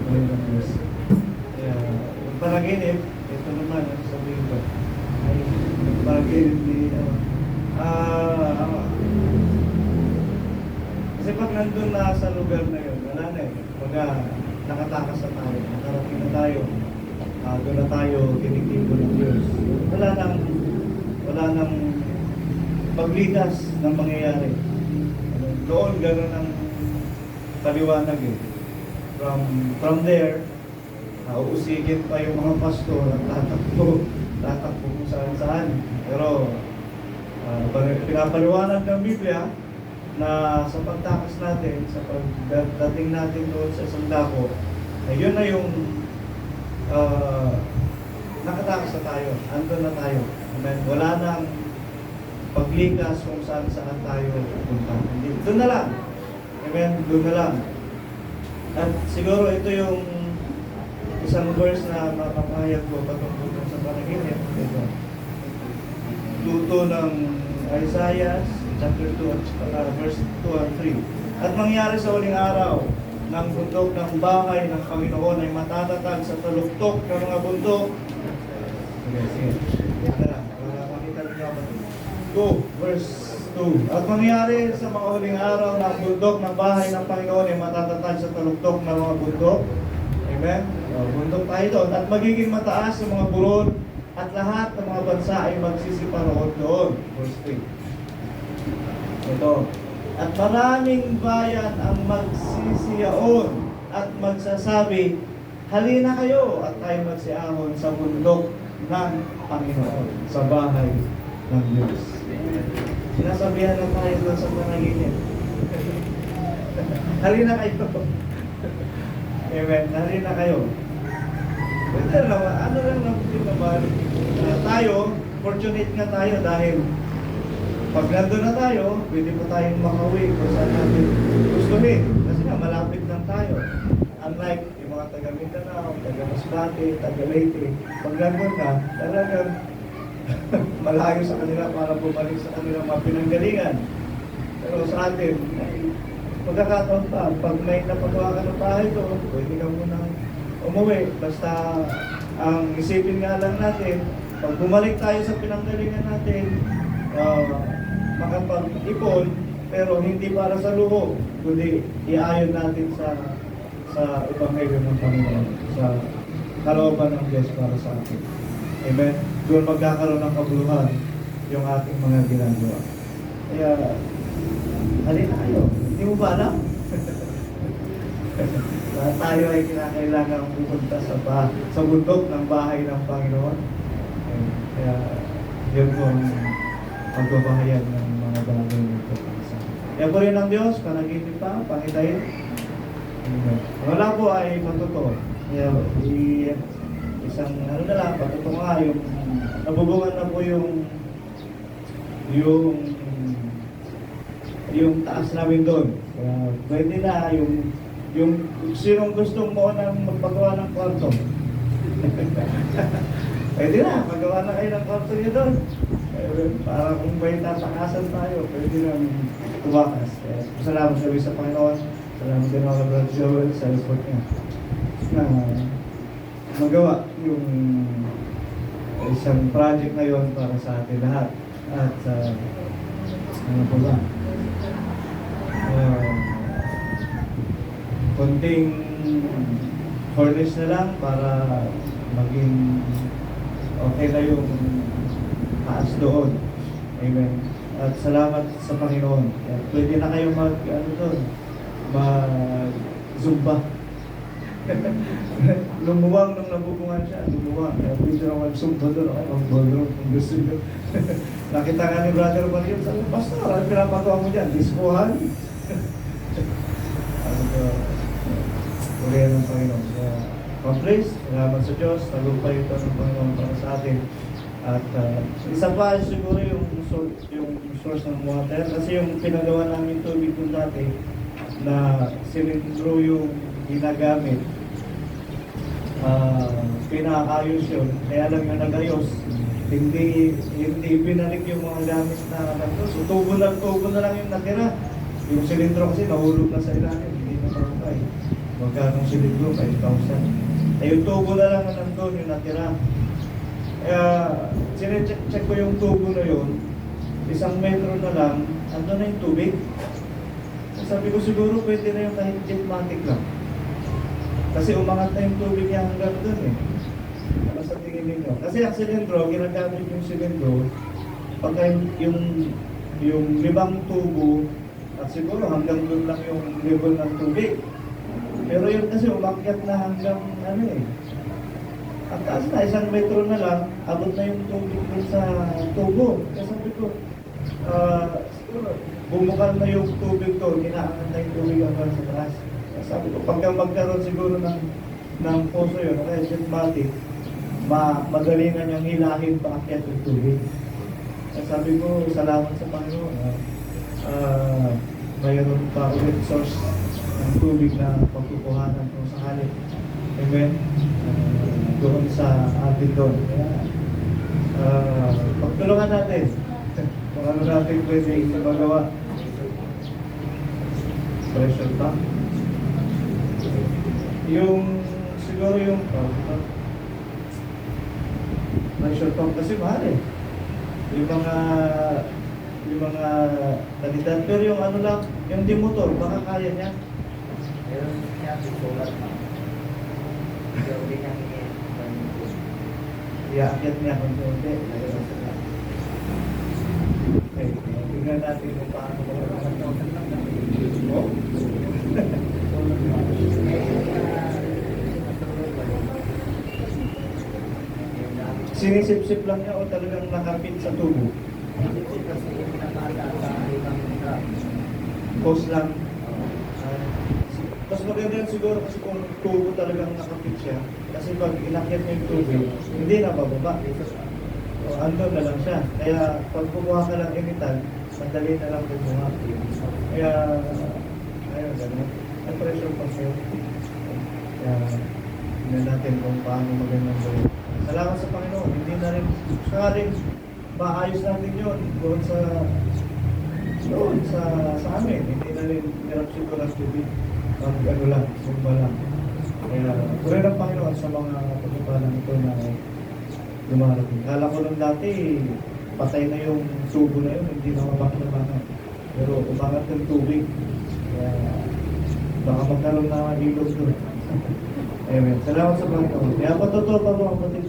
buhay ng Diyos. Kaya, yung panaginip, ito naman, ang sabihin ko, ay, yung panaginip ni, kasi pag nandun na sa lugar na yun, wala na eh. Baga, nakatakas na tayo, nakarating na tayo, doon na tayo, tinitibo ng Diyos. Wala nang paglitas ng mangyayari. Doon, gano'n ang paliwanag eh. From there, uusigin pa yung mga pastor at tatakbo kung saan. Pero, pinapaliwanag ng Biblia na sa pagtakas natin, sa pagdating natin doon sa isang dako, yun na yung nakatakas na tayo, andun na tayo. Amen. Wala nang paglikas kung saan tayo pupunta. Doon na lang. Amen. Doon na lang. At siguro ito yung isang verse na makapahayag ko patungkol sa panaginip. Ito. Tuto ng Isaiah chapter 2 verse 2 and 3. At mangyari sa uling araw ng bundok ng bahay ng Panginoon ay matatatag sa taluktok ng mga bundok. Sige. Yan na lang. Makita niyo ako. 2 verse 2. At mangyari sa mga huling araw ng bundok ng bahay ng Panginoon ay matatatag sa taluktok ng mga bundok. Amen? Bundok tayo doon. At magiging mataas sa mga burol at lahat ng mga bansa ay magsisiparoon doon. Verse 3. Ito. At maraming bayan ang magsisiyaon at magsasabi, halina kayo at tayo magsiahon sa bundok ng Panginoon, sa bahay ng Diyos. Sinasabihan na tayo doon sa panaginip. Halina kayo. Amen. Halina kayo. Pwede naman, ano lang naman, tayo, fortunate nga tayo dahil pag nandun na tayo, pwede pa tayong makauwi kung saan natin gustuhin. Kasi nga, malapit lang tayo. Unlike yung mga taga Mindanao, taga Masbate, taga Leyte, pag nandun na, talagang malayo sa kanila para bumalik sa kanilang mga pinanggalingan. Pero sa atin, pagkakataon pa, pag may napagawa ka ng bahay doon, pwede ka muna umuwi. Basta ang isipin nga lang natin, pag bumalik tayo sa pinanggalingan natin, makapag-ipon, pero hindi para sa luho, kundi iayon natin sa Ebanghelyo ng Panginoon, sa kalooban ng Diyos para sa atin. Amen? Doon magkakaroon ng kabuluhan yung ating mga ginagawa. Kaya, halina kayo. Hindi mo ba alam? Tayo ay kinakailangan pupunta sa bundok ng bahay ng Panginoon. Kaya, yun po ang pagbabahayag ng mga bagay nito. Kaya po rin ang Diyos, panaginip pa, pangitayin. Wala po ay matuto. Kaya, isang ano na lang, patuto nga yung nabubungan na po yung taas namin doon. Kaya pwede na yung sinong gustong mo nang magpagawa ng kwarto. Pwede na, magawa na kayo ng kwarto niyo doon. Para kung may tatakasan tayo, pwede na tumakas. Kaya salamat sa Panginoon. Salamat din mga Brother Joel sa report niya. Na magawa yung isang project na yun para sa atin lahat. At ano po ba? Konting furnish na lang para maging okay na yung taas doon. Amen. At salamat sa Panginoon. At pwede na kayo mag-zumba. Lumuwang nung nabubungan siya. Lumuwang. Kaya pwede na mag-zumba doon. Mag-ballroom kung gusto nyo. Nakita nga ni Brother Mario. Sabi, Pastor, ano pinapagawa mo dyan? Diskuhan? Purihan ng Panginoon. Kaya, praise, salamat sa Diyos. Tagumpay ito ng Panginoon para sa atin. At isa pa siguro yung source ng water. Kasi yung pinagawa namin tubig kung dati na sinintro yung ginagamit. Pinakayos yun. Kaya lang yung nagayos. Hindi binalik yung mga gamit na nagto. So tubo na lang yung natira. Yung silindro kasi nahulog na sa ilalim. Hindi na marupay. Magkano silindro? 5,000. Yung tubo na lang na nandun, yung natira. Kaya, sinecheck ko yung tubo na yun, 1 metro na lang, andun na yung tubig. Sabi ko siguro pwede na yung kahit jetmatic lang. Kasi umangat na yung tubig niya hanggang dun eh. Ano sa tingin ninyo? Kasi ang silindro, ginagamit yung silindro, pagka yung 5 tubo, at siguro hanggang dun lang yung level ng tubig. Pero yun kasi umakyat na hanggang ano eh. Ang taas na, 1 metro na lang, abot na yung tubig dun sa tubo. Kasi sabi ko, siguro, bumukal na yung tubig to, kinaangat na yung tubig hanggang sa taas. Sabi ko, pagka magkaroon siguro ng poso yun, kaya jetmatic, madali na niyang hilahin paakyat yung tubig. Kaya sabi ko, salamat sa Panginoon. Mayroon pa ulit source ng tubig na pagkukuhanan kung sakali. Amen? Doon sa atin doon. Kaya, pagtulungan natin kung ano natin pwede magawa. Pressure tank. Yung, siguro yung, pressure tank kasi mahal eh. Yung mga kandidat. Pero yung ano lang, yung di motor, baka kaya niya. Meron niya solar pa. Pero hindi niya Iakyat niya kung hindi. Okay, tingnan natin kung paano sinisip-sip lang niya o talagang nakapit sa tubo? Post lang. Mas maganda yun siguro kasi kung tubo talagang nakapit siya. Kasi pag inakyat niya yung tubo, hindi na bababa. O, andun na lang siya. Kaya pag kumuha ka ng imitan, madali na lang kumuha. Kaya, ayun, gano'n. Ang pressure pa siya. Kaya, tingnan natin kung paano magandang gawin. Salamat sa Panginoon. Hindi na rin, sakaling maayos natin yun doon sa amin. Hindi na rin hirap siguro ang tubig. Ano lang, sumba lang. Kaya, tuloy ng Panginoon sa mga pagkapalang ito na lumarating. Kala ko nung dati, patay na yung tubo na yun, hindi na mabangat. Pero umangat yung tubig. Kaya, baka magkaroon na ilog doon. Amen. Salamat sa Panginoon. Kaya patotoo pa mga kapatid.